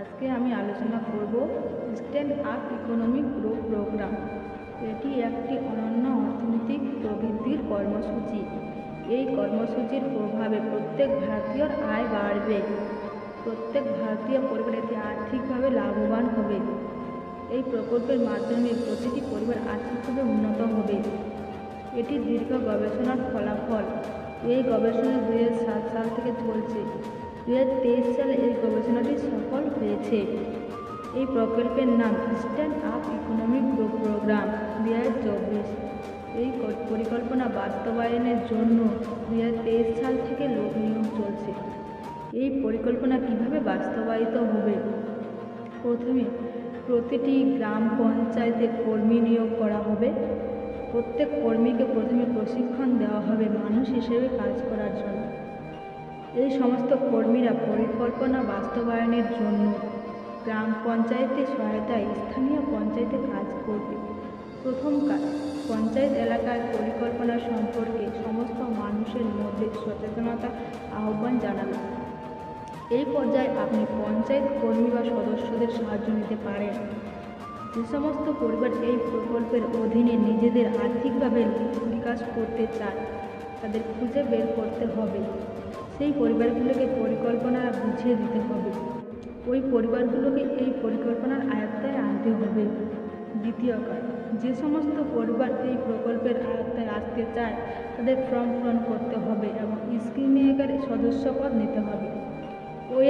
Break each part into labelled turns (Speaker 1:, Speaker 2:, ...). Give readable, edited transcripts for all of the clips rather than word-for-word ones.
Speaker 1: আজকে আমি আলোচনা করব stand up economic growth programme. এটি একটি অনন্য অর্থনৈতিক প্রবৃদ্ধির কর্মসূচি। এই কর্মসূচির প্রভাবে প্রত্যেক ভারতীয়র আয় বাড়বে। প্রত্যেক ভারতীয় পরিবার এতে আর্থিকভাবে লাভবান হবে। এই প্রকল্পের মাধ্যমে প্রতিটি পরিবার আর্থিকভাবে উন্নত হবে। এটি দীর্ঘ গবেষণার ফলাফল। এই গবেষণা 2007 সাল থেকে চলছে। 2023 সালে এই গবেষণাটি সফল হয়েছে। এই প্রকল্পের নাম stand up economic growth programme 2024। এই পরিকল্পনা বাস্তবায়নের জন্য 2023 সাল থেকে লোক নিয়োগ চলছে। এই পরিকল্পনা কিভাবে বাস্তবায়িত হবে? প্রথমে প্রতিটি গ্রাম পঞ্চায়েতে কর্মী নিয়োগ করা হবে। প্রত্যেক কর্মীকে প্রথমে প্রশিক্ষণ দেওয়া হবে মানুষ হিসেবে কাজ করার জন্য। এই সমস্ত কর্মীরা পরিকল্পনা বাস্তবায়নের জন্য গ্রাম পঞ্চায়েতের সহায়তায় স্থানীয় পঞ্চায়েতে কাজ করবে। প্রথম কাজ, পঞ্চায়েত এলাকায় পরিকল্পনা সম্পর্কে সমস্ত মানুষের মধ্যে সচেতনতা আহ্বান জানাবে। এই পর্যায়ে আপনি পঞ্চায়েত কর্মী বা সদস্যদের সাহায্য নিতে পারেন। যে সমস্ত পরিবার এই প্রকল্পের অধীনে নিজেদের আর্থিকভাবে বিকাশ করতে চায় তাদের খুঁজে বের করতে হবে। সেই পরিবারগুলোকে পরিকল্পনা বুঝিয়ে দিতে হবে। ওই পরিবারগুলোকে এই পরিকল্পনার আয়ত্তায় আনতে হবে। দ্বিতীয় কাজ, যে সমস্ত পরিবার এই প্রকল্পের আয়ত্তায় আসতে চায় তাদের ফর্ম পূরণ করতে হবে এবং স্কিমের সদস্যপদ নিতে হবে।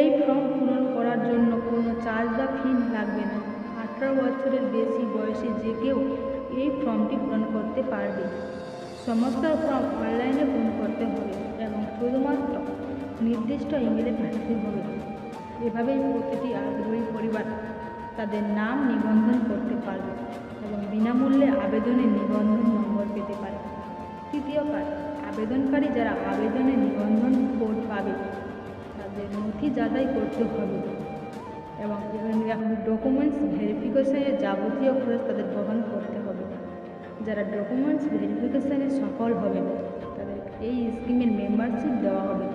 Speaker 1: এই ফর্ম পূরণ করার জন্য কোনো চার্জ বা ফি লাগবে না। 18 বছরের বেশি বয়সী যে কেউ এই ফর্মটি পূরণ করতে পারবে। সমস্ত ফর্ম অনলাইনে পূরণ করতে হবে এবং শুধুমাত্র নির্দিষ্ট ইমেলে পাঠাতে হবে। এভাবেই প্রতিটি আগ্রহী পরিবার তাদের নাম নিবন্ধন করতে পারবে এবং বিনামূল্যে আবেদনের নিবন্ধন নম্বর পেতে পারে। তৃতীয় কাজ, আবেদনকারী যারা আবেদনের নিবন্ধন কোড পাবে তাদের নথি যাচাই করতে হবে এবং ডকুমেন্টস ভেরিফিকেশনের যাবতীয় খরচ তাদের বহন করতে হবে। যারা ডকুমেন্টস ভেরিফিকেশনে সফল হবে তাদের এই স্কিমের মেম্বারশিপ দেওয়া হবে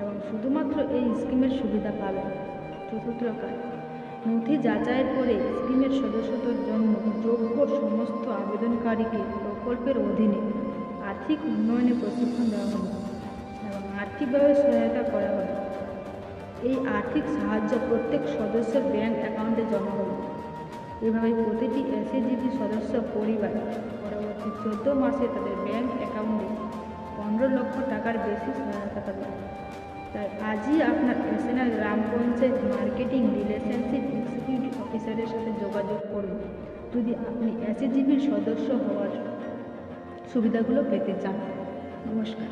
Speaker 1: এবং শুধুমাত্র এই স্কিমের সুবিধা পাবে। চতুর্থ কাজ, নথি যাচাইয়ের পরে স্কিমের সদস্যদের জন্য যোগ্য সমস্ত আবেদনকারীকে প্রকল্পের অধীনে আর্থিক উন্নয়নে প্রশিক্ষণ দেওয়া হবে এবং আর্থিকভাবে সহায়তা করা হবে। এই আর্থিক সাহায্য প্রত্যেক সদস্যের ব্যাংক অ্যাকাউন্টে জমা হবে। এভাবে প্রতিটি এসএজিপি সদস্য পরিবার পরবর্তী 14 মাসে তাদের ব্যাংক অ্যাকাউন্টে 15 লক্ষ টাকার বেশি সহায়তা পাবে। তাই আজই আপনার এসএনআর গ্রাম পঞ্চায়েত মার্কেটিং রিলেশনশিপ এক্সিকিউটিভ অফিসারের সাথে যোগাযোগ করুন যদি আপনি এসএজিপির সদস্য হওয়ার সুবিধাগুলো পেতে চান। নমস্কার।